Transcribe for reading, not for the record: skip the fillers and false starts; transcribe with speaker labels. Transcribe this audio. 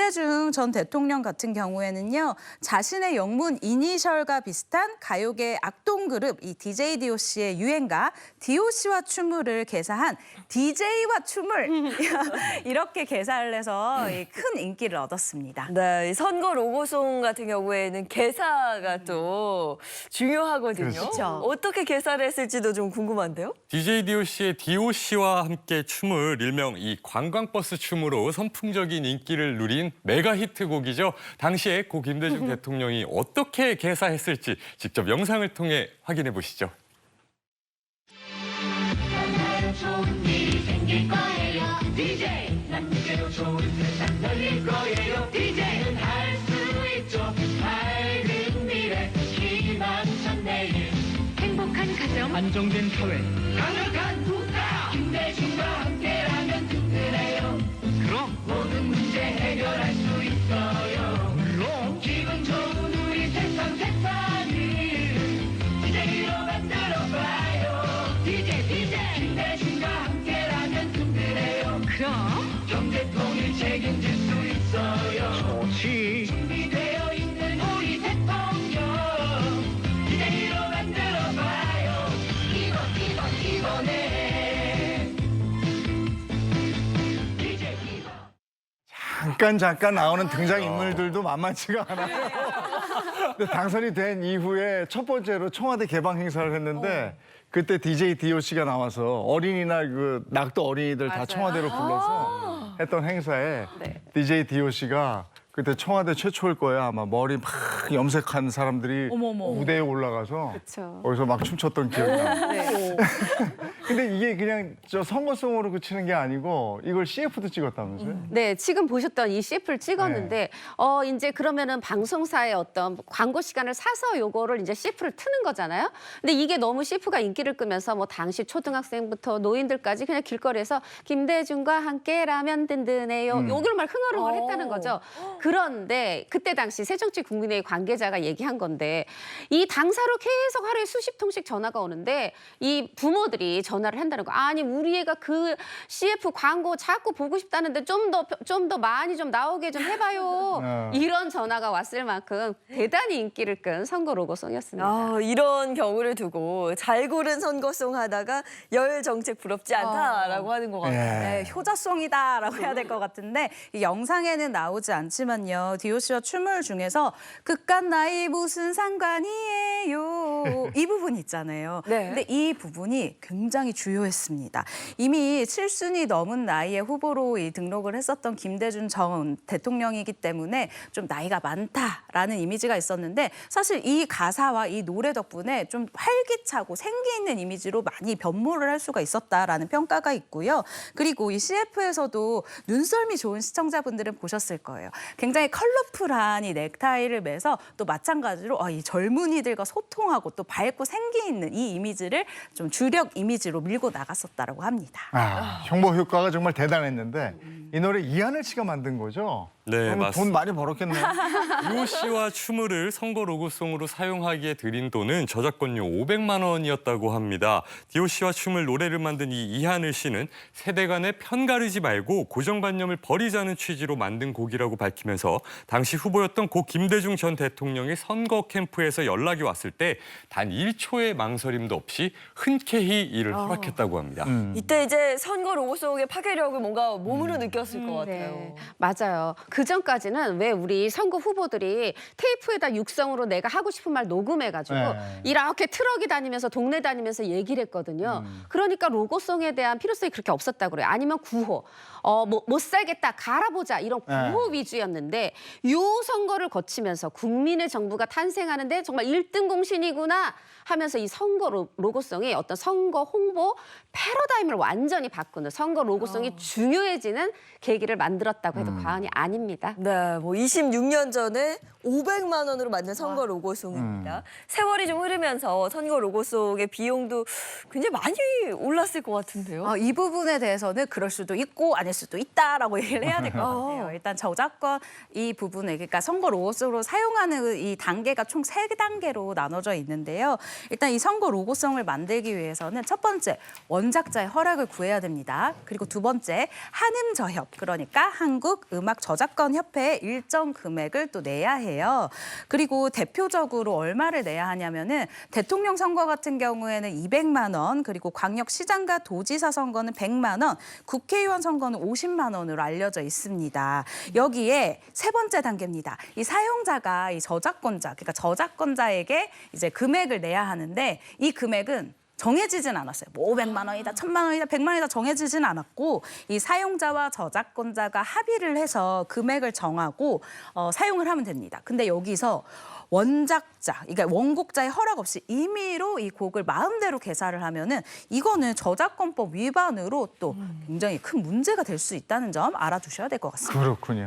Speaker 1: 김대중 전 대통령 같은 경우에는요, 자신의 영문 이니셜과 비슷한 가요계 악동그룹 이 DJ DOC의 유행가 DOC와 춤을을 개사한 DJ와 춤을 이렇게 개사를 해서 큰 인기를 얻었습니다.
Speaker 2: 네, 이 선거 로고송 같은 경우에는 개사가 또 중요하거든요.
Speaker 1: 그렇죠.
Speaker 2: 어떻게 개사를 했을지도 좀 궁금한데요.
Speaker 3: DJ DOC의 DOC와 함께 춤을 일명 이 관광버스 춤으로 선풍적인 인기를 누린 메가 히트곡이죠. 당시에 고 김대중 대통령이 어떻게 개사했을지 직접 영상을 통해 확인해 보시죠.
Speaker 4: 좋은 일이 생길 거예요. DJ 남들대로 좋은 세상 열릴 거예요. DJ는 할 수 있죠. 밝은 미래 희망찬 내일
Speaker 5: 행복한 가정,
Speaker 6: 안정된 사회,
Speaker 4: 강력한 국가 김대중과 함께라면 든든해요.
Speaker 6: 그럼
Speaker 4: 모든 문제 해결할 수 있어요.
Speaker 6: 물론
Speaker 4: 기분 좋은 우리 세상을 DJ로 만들어봐요. DJ 김대중과 함께라면 든든해요.
Speaker 5: 그럼
Speaker 4: 경제 통일 책임질 수 있어요.
Speaker 6: 좋지.
Speaker 4: 준비되어 있는 우리 대통령 DJ로 만들어봐요. 이번에 DJ
Speaker 7: 잠깐 나오는 등장인물들도 만만치가 않아요. 근데 당선이 된 이후에 첫 번째로 청와대 개방 행사를 했는데 그때 DJ DOC가 나와서 어린이날 그 낙도 어린이들 다 청와대로 불러서 했던 행사에 DJ DOC가 그때 청와대 최초일 거예요. 아마 머리 막 염색한 사람들이 무대에 올라가서 거기서 막 춤췄던 기억이 나요. 근데 이게 그냥 저 선거송으로 그치는 게 아니고 이걸 CF도 찍었다면서요?
Speaker 8: 네, 지금 보셨던 이 CF를 찍었는데 이제 그러면은 방송사의 어떤 광고 시간을 사서 요거를 이제 CF를 트는 거잖아요. 근데 이게 너무 CF가 인기를 끄면서 뭐 당시 초등학생부터 노인들까지 그냥 길거리에서 김대중과 함께라면 든든해요. 요걸 막 흥얼흥얼 했다는 거죠. 그런데 그때 당시 새정치 국민회의 관계자가 얘기한 건데 이 당사로 계속 하루에 수십 통씩 전화가 오는데 이 부모들이 전화를 한다는 거. 아니 우리 애가 그 CF 광고 자꾸 보고 싶다는데 좀 더 많이 좀 나오게 좀 해봐요. 이런 전화가 왔을 만큼 대단히 인기를 끈 선거 로고송이었습니다.
Speaker 2: 아, 이런 경우를 두고 잘 고른 선거송 하다가 열 정책 부럽지 않다라고 하는 것 같아요.
Speaker 1: 네, 효자송이다라고 해야 될 것 같은데 이 영상에는 나오지 않지만요. DOC와 춤을 중에서 그깟 나이 무슨 상관이에요. 이 부분 있잖아요.
Speaker 2: 네.
Speaker 1: 근데 이 부분이 굉장히 주요했습니다. 이미 7순이 넘은 나이의 후보로 등록을 했었던 김대중 전 대통령이기 때문에 좀 나이가 많다라는 이미지가 있었는데 사실 이 가사와 이 노래 덕분에 좀 활기차고 생기 있는 이미지로 많이 변모를 할 수가 있었다라는 평가가 있고요. 그리고 이 CF에서도 눈썰미 좋은 시청자분들은 보셨을 거예요. 굉장히 컬러풀한 이 넥타이를 매서 또 마찬가지로 이 젊은이들과 소통하고 또 밝고 생기 있는 이 이미지를 좀 주력 이미지로 밀고 나갔었다라고 합니다.
Speaker 7: 홍보 효과가 정말 대단했는데 이 노래 이하늘 씨가 만든 거죠?
Speaker 3: 네,
Speaker 7: 그러면 돈
Speaker 3: 맞습니다.
Speaker 7: 많이 벌었겠네요.
Speaker 3: DOC와 춤을을 선거 로고송으로 사용하기에 들인 돈은 저작권료 500만 원이었다고 합니다. DOC와 춤을 노래를 만든 이 이하늘 씨는 세대 간에 편가르지 말고 고정관념을 버리자는 취지로 만든 곡이라고 밝히면서 당시 후보였던 고 김대중 전 대통령의 선거 캠프에서 연락이 왔을 때 단 1초의 망설임도 없이 흔쾌히 이를 허락했다고 합니다.
Speaker 2: 이때 이제 선거 로고송의 파괴력을 뭔가 몸으로 느꼈을 것 같아요.
Speaker 8: 네, 맞아요. 그 전까지는 왜 우리 선거 후보들이 테이프에다 육성으로 내가 하고 싶은 말 녹음해가지고 이렇게 트럭이 다니면서 동네 다니면서 얘기를 했거든요. 그러니까 로고송에 대한 필요성이 그렇게 없었다고 그래요. 아니면 구호, 못 살겠다, 갈아보자 이런 구호 위주였는데 요 선거를 거치면서 국민의 정부가 탄생하는데 정말 1등 공신이구나 하면서 이 선거 로고송이 어떤 선거 홍보 패러다임을 완전히 바꾸는 선거 로고송이 중요해지는 계기를 만들었다고 해도 과언이 아닙니다.
Speaker 2: 네, 뭐 26년 전에 500만 원으로 만든 선거 로고송입니다. 세월이 좀 흐르면서 선거 로고송의 비용도 굉장히 많이 올랐을 것 같은데요.
Speaker 1: 이 부분에 대해서는 그럴 수도 있고 아닐 수도 있다라고 얘기를 해야 될 것 같아요. 일단 저작권 이 부분에 그러니까 선거 로고송으로 사용하는 이 단계가 총 3단계로 나눠져 있는데 있는데요. 일단 이 선거 로고송을 만들기 위해서는 첫 번째 원작자의 허락을 구해야 됩니다. 그리고 두 번째 한음저협, 그러니까 한국음악저작권협회에 일정 금액을 또 내야 해요. 그리고 대표적으로 얼마를 내야 하냐면은 대통령 선거 같은 경우에는 200만 원, 그리고 광역시장과 도지사 선거는 100만 원, 국회의원 선거는 50만 원으로 알려져 있습니다. 여기에 세 번째 단계입니다. 이 사용자가 이 저작권자, 그러니까 저작권자에게 이제 금액을 내야 하는데 이 금액은 정해지진 않았어요. 뭐 500만 원이다, 1000만 원이다, 100만 원이다 정해지진 않았고 이 사용자와 저작권자가 합의를 해서 금액을 정하고 사용을 하면 됩니다. 근데 여기서 원작자, 그러니까 원곡자의 허락 없이 임의로 이 곡을 마음대로 개사를 하면은 이거는 저작권법 위반으로 또 굉장히 큰 문제가 될 수 있다는 점 알아두셔야 될 것 같습니다.
Speaker 7: 그렇군요.